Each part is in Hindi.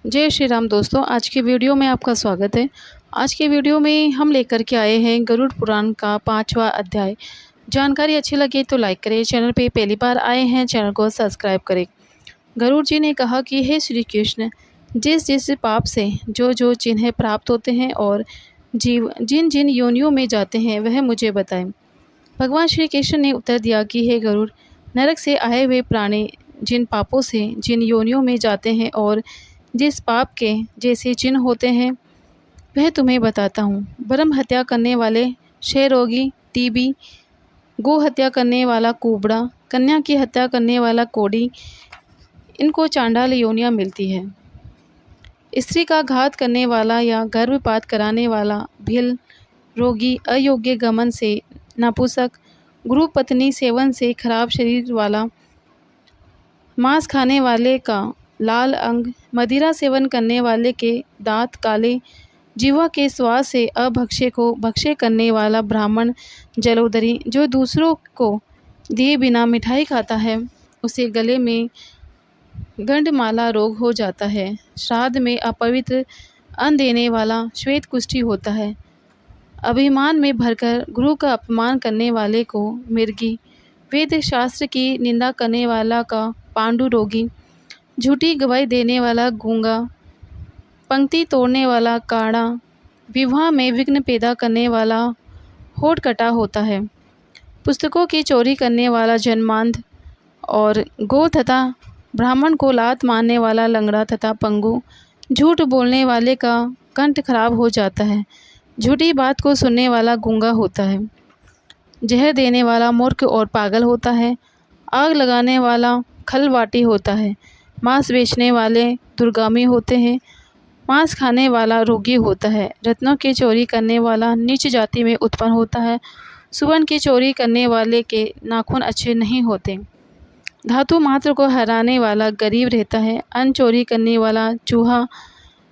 जय श्री राम दोस्तों, आज की वीडियो में आपका स्वागत है। आज की वीडियो में हम लेकर के आए हैं गरुड़ पुराण का 5वां अध्याय। जानकारी अच्छी लगे तो लाइक करें, चैनल पे पहली बार आए हैं चैनल को सब्सक्राइब करें। गरुड़ जी ने कहा कि हे श्री कृष्ण, जिस जिस पाप से जो जो चिन्ह प्राप्त होते हैं और जीव जिन जिन योनियों में जाते हैं वह मुझे बताएं। भगवान श्री कृष्ण ने उत्तर दिया कि हे गरुड़, नरक से आए हुए प्राणी जिन पापों से जिन योनियों में जाते हैं और जिस पाप के जैसे चिन्ह होते हैं वह तुम्हें बताता हूँ। ब्रह्म हत्या करने वाले क्षय रोगी, टीबी, गो हत्या करने वाला कुबड़ा, कन्या की हत्या करने वाला कोढ़ी, इनको चांडाल योनियाँ मिलती है। स्त्री का घात करने वाला या गर्भपात कराने वाला भिल रोगी, अयोग्य गमन से नपुंसक, गुरु पत्नी सेवन से खराब शरीर वाला, मांस खाने वाले का लाल अंग, मदिरा सेवन करने वाले के दांत काले, जिह्वा के स्वाद से अभक्ष्य को भक्ष्य करने वाला ब्राह्मण, जलोदरी, जो दूसरों को दिए बिना मिठाई खाता है उसे गले में गंडमाला रोग हो जाता है। श्राद्ध में अपवित्र अन्न देने वाला श्वेत कुष्ठी होता है। अभिमान में भरकर गुरु का अपमान करने वाले को मिर्गी, वेद शास्त्र की निंदा करने वाला का पांडु रोगी, झूठी गवाही देने वाला गूंगा, पंक्ति तोड़ने वाला काढ़ा, विवाह में विघ्न पैदा करने वाला होठ कटा होता है। पुस्तकों की चोरी करने वाला जन्मांध और गो तथा ब्राह्मण को लात मारने वाला लंगड़ा तथा पंगु, झूठ बोलने वाले का कंठ खराब हो जाता है। झूठी बात को सुनने वाला गूंगा होता है। जहर देने वाला मूर्ख और पागल होता है। आग लगाने वाला खलवाटी होता है। मांस बेचने वाले दुर्गामी होते हैं। मांस खाने वाला रोगी होता है। रत्नों की चोरी करने वाला नीच जाति में उत्पन्न होता है। सुवर्ण की चोरी करने वाले के नाखून अच्छे नहीं होते। धातु मात्र को हराने वाला गरीब रहता है। अन्न चोरी करने वाला चूहा,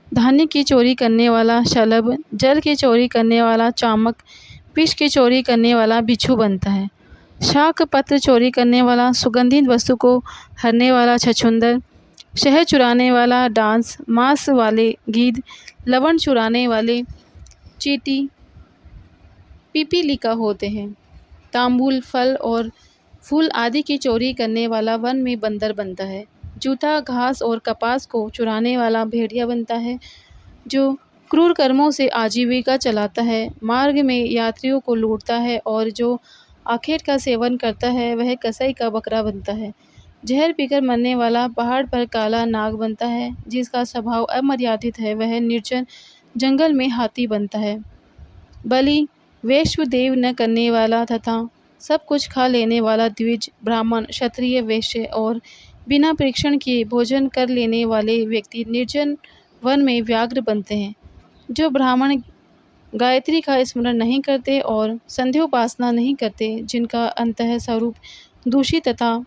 धान्य की चोरी करने वाला शलभ, जल की चोरी करने वाला चामक, विष की चोरी करने वाला बिच्छू बनता है। शाक पत्र चोरी करने वाला, सुगंधित वस्तु को हरने वाला छछूंदर, शहद चुराने वाला डांस, मांस वाले गीध, लवण चुराने वाले चींटी, पिपीलिका होते हैं। तांबूल, फल और फूल आदि की चोरी करने वाला वन में बंदर बनता है। जूता, घास और कपास को चुराने वाला भेड़िया बनता है। जो क्रूर कर्मों से आजीविका चलाता है, मार्ग में यात्रियों को लूटता है और जो आखेट का सेवन करता है वह कसाई का बकरा बनता है। जहर पीकर मरने वाला पहाड़ पर काला नाग बनता है। जिसका स्वभाव अमर्यादित है वह निर्जन जंगल में हाथी बनता है। बलि, वैश्वदेव न करने वाला तथा सब कुछ खा लेने वाला द्विज, ब्राह्मण, क्षत्रिय, वैश्य और बिना परीक्षण किए भोजन कर लेने वाले व्यक्ति निर्जन वन में व्याघ्र बनते हैं। जो ब्राह्मण गायत्री का स्मरण नहीं करते और संध्योपासना नहीं करते, जिनका अंतः स्वरूप दूषित तथा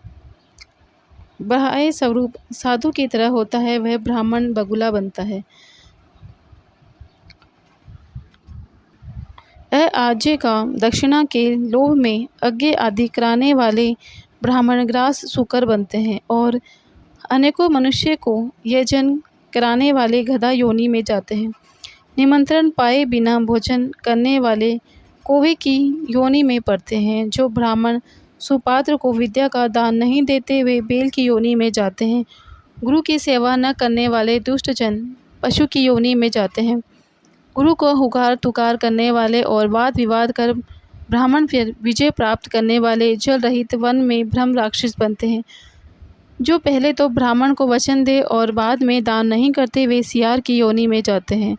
बाह्य स्वरूप साधु की तरह होता है, वह ब्राह्मण बगुला बनता है। आज्य का दक्षिणा के लोभ में अज्ञ आदि कराने वाले ब्राह्मण ग्रास सूकर बनते हैं और अनेकों मनुष्य को यजन कराने वाले गधा योनि में जाते हैं। निमंत्रण पाए बिना भोजन करने वाले कौवे की योनि में पड़ते हैं। जो ब्राह्मण सुपात्र को विद्या का दान नहीं देते वे बैल की योनि में जाते हैं। गुरु की सेवा न करने वाले दुष्ट जन पशु की योनि में जाते हैं। गुरु को हुकार तुकार करने वाले और वाद विवाद कर ब्राह्मण फिर विजय प्राप्त करने वाले जल रहित वन में ब्रह्म राक्षस बनते हैं। जो पहले तो ब्राह्मण को वचन दे और बाद में दान नहीं करते वे सियार की योनि में जाते हैं।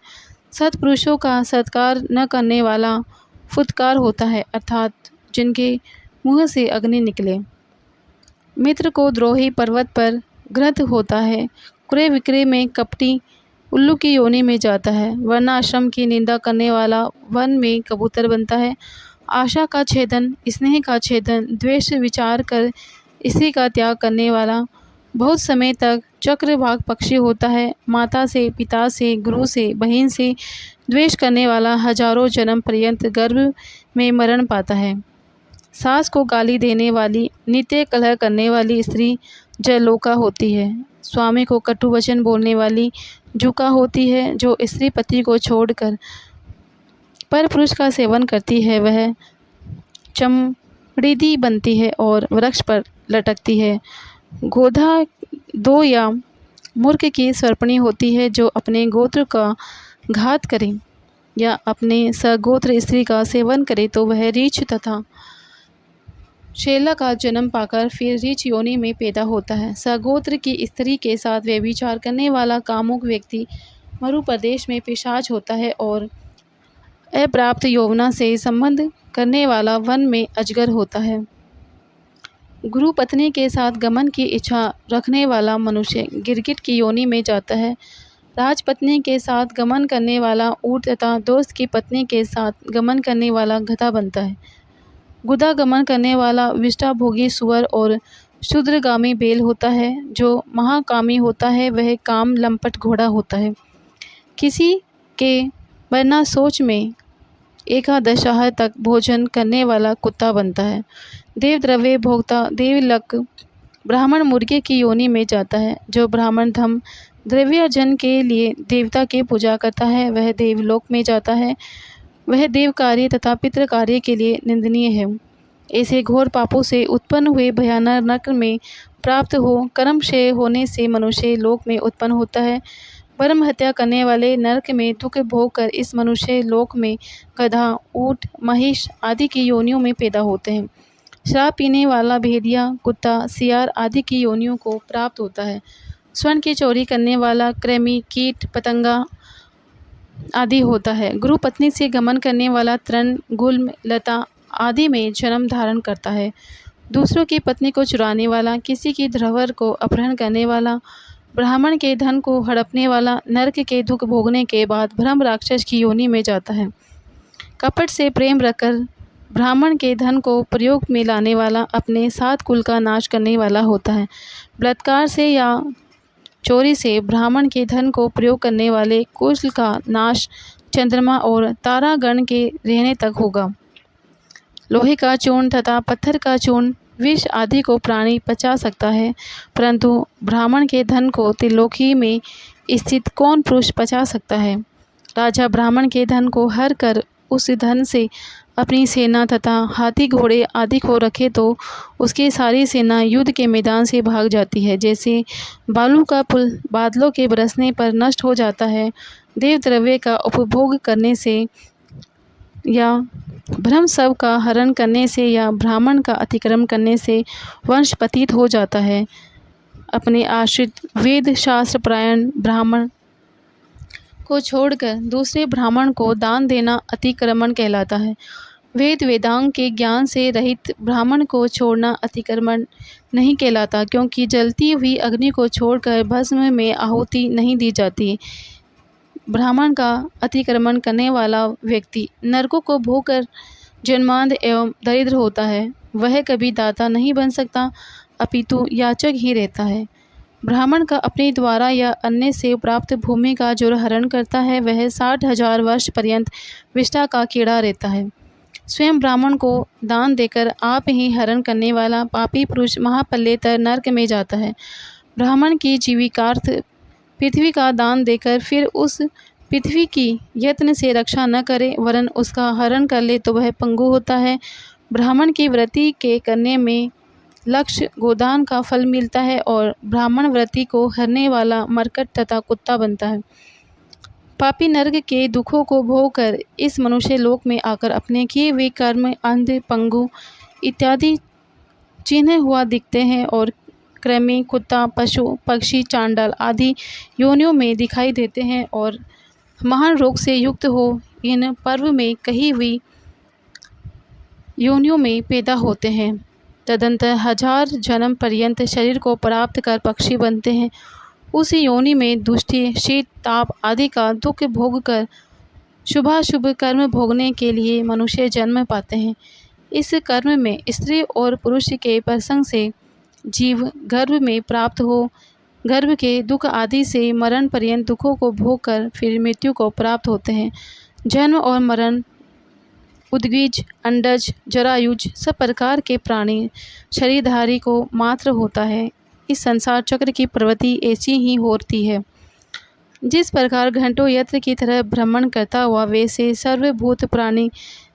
सत्पुरुषों का सत्कार न करने वाला फुत्कार होता है, अर्थात जिनके मुँह से अग्नि निकले। मित्र को द्रोही पर्वत पर घृत होता है। क्रय विक्रय में कपटी उल्लू की योनि में जाता है। वर्णाश्रम की निंदा करने वाला वन में कबूतर बनता है। आशा का छेदन, स्नेह का छेदन, द्वेष विचार कर स्त्री का त्याग करने वाला बहुत समय तक चक्रवाक पक्षी होता है। माता से, पिता से, गुरु से, बहन से द्वेष करने वाला हजारों जन्म पर्यंत गर्भ में मरण पाता है। सास को गाली देने वाली, नित्य कलह करने वाली स्त्री जलोका होती है। स्वामी को कटु वचन बोलने वाली जुका होती है। जो स्त्री पति को छोड़कर पर पुरुष का सेवन करती है वह चमड़ीदी बनती है और वृक्ष पर लटकती है। गोधा दो या मूर्ख की सर्पणी होती है। जो अपने गोत्र का घात करे या अपने सगोत्र स्त्री का सेवन करे तो वह रीछ तथा शेला का जन्म पाकर फिर रीछ योनि में पैदा होता है। सगोत्र की स्त्री के साथ व्यभिचार करने वाला कामुक व्यक्ति मरु प्रदेश में पिशाच होता है और अप्राप्त यौवना से संबंध करने वाला वन में अजगर होता है। गुरु पत्नी के साथ गमन की इच्छा रखने वाला मनुष्य गिरगिट की योनि में जाता है। राजपत्नी के साथ गमन करने वाला ऊंट तथा दोस्त की पत्नी के साथ गमन करने वाला गधा बनता है। गुदा गमन करने वाला विष्टाभोगी सुअर और शूद्रगामी बैल होता है। जो महाकामी होता है वह काम लंपट घोड़ा होता है। किसी के वरना सोच में एकादशाह तक भोजन करने वाला कुत्ता बनता है। देवद्रव्य भोक्ता देवलक ब्राह्मण मुर्गे की योनि में जाता है। जो ब्राह्मण धम द्रव्यार्जन के लिए देवता की पूजा करता है वह देवलोक में जाता है। वह देव कार्य तथा पितृ कार्य के लिए निंदनीय है। ऐसे घोर पापों से उत्पन्न हुए भयानक नरक में प्राप्त हो कर्म क्षय होने से मनुष्य लोक में उत्पन्न होता है। परम हत्या करने वाले नरक में दुख भोग कर इस मनुष्य लोक में गधा ऊंट महिष आदि की योनियों में पैदा होते हैं। शराब पीने वाला भेड़िया कुत्ता सियार आदि की योनियों को प्राप्त होता है। स्वर्ण की चोरी करने वाला कृमि कीट पतंगा आदि होता है। गुरु पत्नी से गमन करने वाला तृण गुल्म लता आदि में जन्म धारण करता है। दूसरों की पत्नी को चुराने वाला किसी की धरोहर को अपहरण करने वाला ब्राह्मण के धन को हड़पने वाला नरक के दुख भोगने के बाद ब्रह्म राक्षस की योनि में जाता है। कपट से प्रेम रखकर ब्राह्मण के धन को प्रयोग में लाने वाला अपने 7 कुल का नाश करने वाला होता है। बलात्कार से या चोरी से ब्राह्मण के धन को प्रयोग करने वाले कुल का नाश चंद्रमा और तारागण के रहने तक होगा। लोहे का चूर्ण तथा पत्थर का चूर्ण विष आदि को प्राणी पचा सकता है, परंतु ब्राह्मण के धन को त्रिलोकी में स्थित कौन पुरुष पचा सकता है। राजा ब्राह्मण के धन को हर कर उस धन से अपनी सेना तथा हाथी घोड़े आदि को रखे तो उसकी सारी सेना युद्ध के मैदान से भाग जाती है। जैसे बालू का पुल बादलों के बरसने पर नष्ट हो जाता है, देव द्रव्य का उपभोग करने से या भ्रम सब का हरण करने से या ब्राह्मण का अतिक्रमण करने से वंश पतित हो जाता है। अपने आश्रित वेद शास्त्र परायण ब्राह्मण को छोड़कर दूसरे ब्राह्मण को दान देना अतिक्रमण कहलाता है। वेद वेदांग के ज्ञान से रहित ब्राह्मण को छोड़ना अतिक्रमण नहीं कहलाता, क्योंकि जलती हुई अग्नि को छोड़कर भस्म में आहुति नहीं दी जाती। ब्राह्मण का अतिक्रमण करने वाला व्यक्ति नरकों को भोगकर जन्मांध एवं दरिद्र होता है। वह कभी दाता नहीं बन सकता, अपितु याचक ही रहता है। ब्राह्मण का अपने द्वारा या अन्य से प्राप्त भूमि का जो हरण करता है वह 60,000 वर्ष पर्यंत विष्ठा का कीड़ा रहता है। स्वयं ब्राह्मण को दान देकर आप ही हरण करने वाला पापी पुरुष महापल्लेतर नरक में जाता है। ब्राह्मण की जीविकार्थ पृथ्वी का दान देकर फिर उस पृथ्वी की यत्न से रक्षा न करे वरन उसका हरण कर ले तो वह पंगु होता है। ब्राह्मण की व्रति के करने में लक्ष्य गोदान का फल मिलता है और ब्राह्मण व्रति को हरने वाला मरकट तथा कुत्ता बनता है। पापी नरक के दुखों को भोग कर इस मनुष्य लोक में आकर अपने किए हुए कर्म अंध पंगु इत्यादि चिन्ह हुआ दिखते हैं और कृमि कुत्ता पशु पक्षी चांडाल आदि योनियों में दिखाई देते हैं और महान रोग से युक्त हो इन पर्व में कही हुई योनियों में पैदा होते हैं। तदंतर 1000 जन्म पर्यंत शरीर को प्राप्त कर पक्षी बनते हैं। उस योनि में दुष्टि शीत ताप आदि का दुख भोग कर शुभाशुभ कर्म भोगने के लिए मनुष्य जन्म पाते हैं। इस कर्म में स्त्री और पुरुष के प्रसंग से जीव गर्भ में प्राप्त हो गर्भ के दुख आदि से मरण पर्यंत दुखों को भोग कर फिर मृत्यु को प्राप्त होते हैं। जन्म और मरण उद्गीज अंडज जरायुज सब प्रकार के प्राणी शरीरधारी को मात्र होता है। इस संसार चक्र की प्रवृत्ति ऐसी ही होती है। जिस प्रकार घंटों यंत्र की तरह भ्रमण करता हुआ वैसे सर्वभूत प्राणी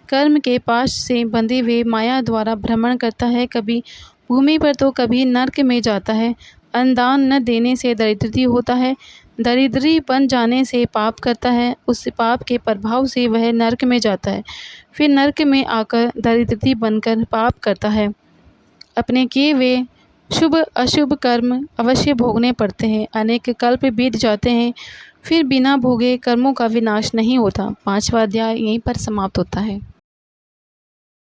कर्म के पाश से बंधे हुए माया द्वारा भ्रमण करता है। कभी भूमि पर तो कभी नरक में जाता है। अन्नदान न देने से दरिद्री होता है, दरिद्री बन जाने से पाप करता है, उस पाप के प्रभाव से वह नरक में जाता है, फिर नरक में आकर दरिद्री बनकर पाप करता है। अपने किए हुए शुभ अशुभ कर्म अवश्य भोगने पड़ते हैं। अनेक कल्प बीत जाते हैं, फिर बिना भोगे कर्मों का विनाश नहीं होता। 5वां अध्याय यहीं पर समाप्त होता है।